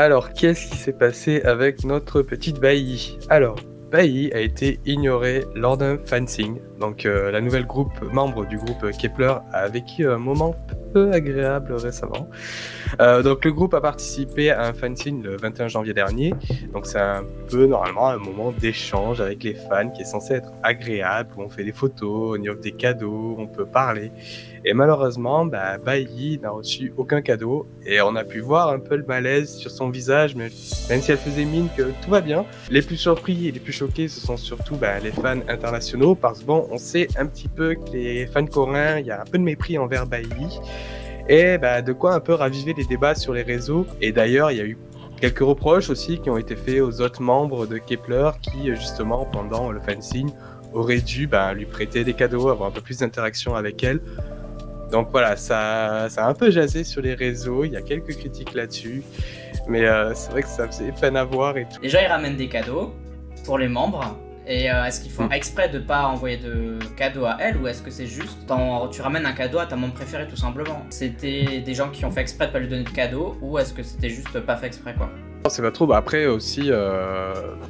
Alors, qu'est-ce qui s'est passé avec notre petite Bailly? Alors, Bailly a été ignorée lors d'un fanzine. Donc, la nouvelle membre du groupe Kepler a vécu un moment peu agréable récemment. Donc, le groupe a participé à un fanzine le 21 janvier dernier. Donc, c'est un peu normalement un moment d'échange avec les fans qui est censé être agréable, où on fait des photos, on y offre des cadeaux, on peut parler. Et malheureusement, Bailly n'a reçu aucun cadeau et on a pu voir un peu le malaise sur son visage, mais même si elle faisait mine que tout va bien. Les plus surpris et les plus choqués, ce sont surtout les fans internationaux, parce que bon, on sait un petit peu que les fans coréens, il y a un peu de mépris envers Bailly, et de quoi un peu raviver les débats sur les réseaux. Et d'ailleurs, il y a eu quelques reproches aussi qui ont été faits aux autres membres de Kepler qui, justement, pendant le fanzine, auraient dû lui prêter des cadeaux, avoir un peu plus d'interaction avec elle. Donc voilà, ça a un peu jasé sur les réseaux, il y a quelques critiques là-dessus, mais c'est vrai que ça faisait peine à voir et tout. Les gens ils ramènent des cadeaux pour les membres, et est-ce qu'ils font exprès de pas envoyer de cadeaux à elle, ou est-ce que c'est juste tu ramènes un cadeau à ta membre préférée tout simplement? C'était des gens qui ont fait exprès de pas lui donner de cadeau, ou est-ce que c'était juste pas fait exprès quoi? C'est pas trop, après aussi,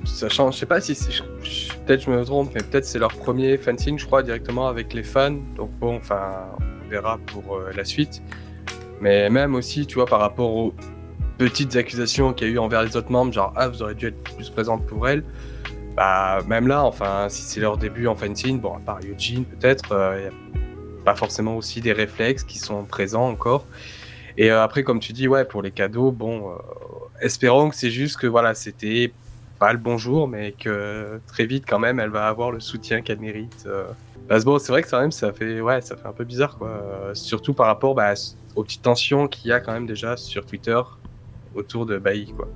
sachant, je sais pas si peut-être je me trompe, mais peut-être c'est leur premier fanzine, je crois, directement avec les fans, donc bon, enfin, on verra pour la suite. Mais même aussi, tu vois, par rapport aux petites accusations qu'il y a eu envers les autres membres, genre, vous auriez dû être plus présente pour elle, même là, enfin, si c'est leur début en fanzine, bon, à part Eugene, peut-être, il y a pas forcément aussi des réflexes qui sont présents encore. Et après, comme tu dis, ouais, pour les cadeaux, bon, espérons que c'est juste que voilà, c'était pas le bon jour, mais que très vite quand même, elle va avoir le soutien qu'elle mérite. Parce que bon, c'est vrai que quand même, ça fait un peu bizarre, quoi. Surtout par rapport aux petites tensions qu'il y a quand même déjà sur Twitter autour de Bailly, quoi.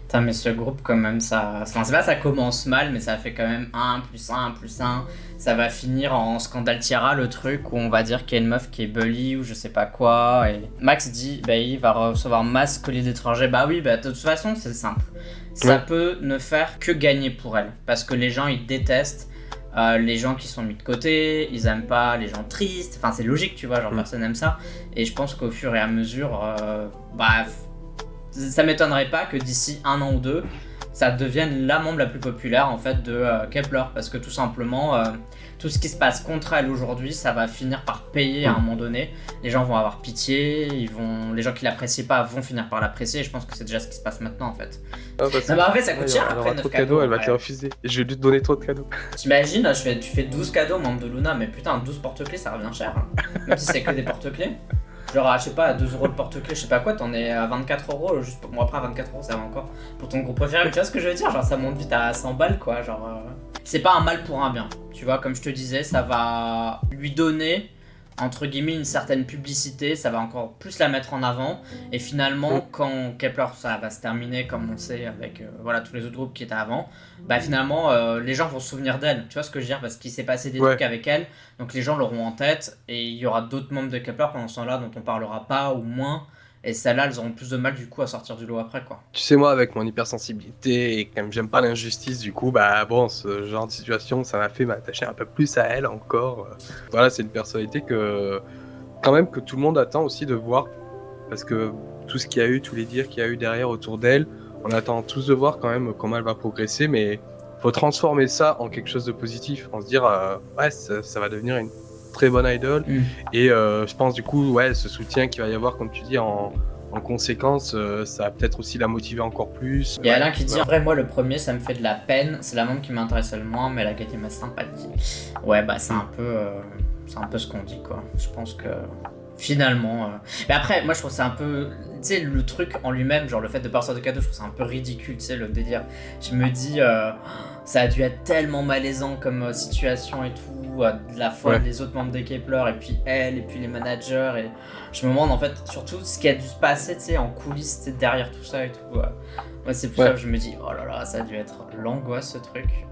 Putain, mais ce groupe, quand même, c'est pas ça commence mal, mais ça fait quand même 1 plus 1 plus 1. Ça va finir en scandale Tiara, le truc où on va dire qu'il y a une meuf qui est bully ou je sais pas quoi. Et Max dit, il va recevoir masse colis d'étrangers. Bah oui, de toute façon, c'est simple. Ça peut ne faire que gagner pour elle. Parce que les gens, ils détestent les gens qui sont mis de côté, ils aiment pas les gens tristes. Enfin, c'est logique, tu vois, genre personne aime ça. Et je pense qu'au fur et à mesure, ça m'étonnerait pas que d'ici 1 an ou 2, ça devienne la membre la plus populaire en fait de Kepler, parce que tout simplement, tout ce qui se passe contre elle aujourd'hui, ça va finir par payer à un moment donné. Les gens vont avoir pitié, les gens qui l'apprécient pas vont finir par l'apprécier, et je pense que c'est déjà ce qui se passe maintenant en fait. En fait, ça coûte cher après 9 cadeaux. Elle va te les refuser. Je vais lui donner trop de cadeaux. T'imagines, tu fais 12 cadeaux aux membres de Luna, mais putain, 12 porte-clés ça revient cher. Même si c'est que des porte-clés. Genre, je sais pas, à 2€ le porte-clés, je sais pas quoi, t'en es à 24€, juste pour moi. Après, à 24€, ça va encore pour ton groupe préféré. Mais tu vois ce que je veux dire? Genre, ça monte vite à 100 balles, quoi. Genre, c'est pas un mal pour un bien. Tu vois, comme je te disais, ça va lui donner, entre guillemets, une certaine publicité, ça va encore plus la mettre en avant. Et finalement, quand Kepler, ça va se terminer, comme on sait, avec tous les autres groupes qui étaient avant, finalement, les gens vont se souvenir d'elle. Tu vois ce que je veux dire? Parce qu'il s'est passé des trucs avec elle, donc les gens l'auront en tête, et il y aura d'autres membres de Kepler pendant ce temps-là dont on parlera pas, ou moins. Et celles-là, elles auront plus de mal du coup à sortir du lot après, quoi. Tu sais, moi, avec mon hypersensibilité et comme j'aime pas l'injustice, du coup, ce genre de situation, ça m'a fait m'attacher un peu plus à elle encore. Voilà, c'est une personnalité que tout le monde attend aussi de voir, parce que tout ce qu'il y a eu, tous les dires qu'il y a eu derrière autour d'elle, on attend tous de voir quand même comment elle va progresser, mais faut transformer ça en quelque chose de positif, en se dire ça va devenir une très bonne idole. Et je pense du coup ce soutien qu'il va y avoir, comme tu dis, en conséquence, ça va peut-être aussi la motiver encore plus. Il y a Alain qui dit, en vrai moi le premier ça me fait de la peine, c'est la membre qui m'intéresse le moins, mais elle a gagné ma sympathie. Ouais, c'est un peu ce qu'on dit, quoi. Je pense que finalement mais après moi je trouve c'est un peu, tu sais, le truc en lui-même, genre le fait de pas sortir de cadeau, je trouve ça un peu ridicule, tu sais, le délire. Je me dis ça a dû être tellement malaisant comme situation et tout, de la fois des autres membres de Kepler, et puis elle, et puis les managers, et je me demande en fait surtout ce qui a dû se passer, tu sais, en coulisses, derrière tout ça et tout. Moi c'est plus ça que je me dis, oh là là, ça a dû être l'angoisse ce truc.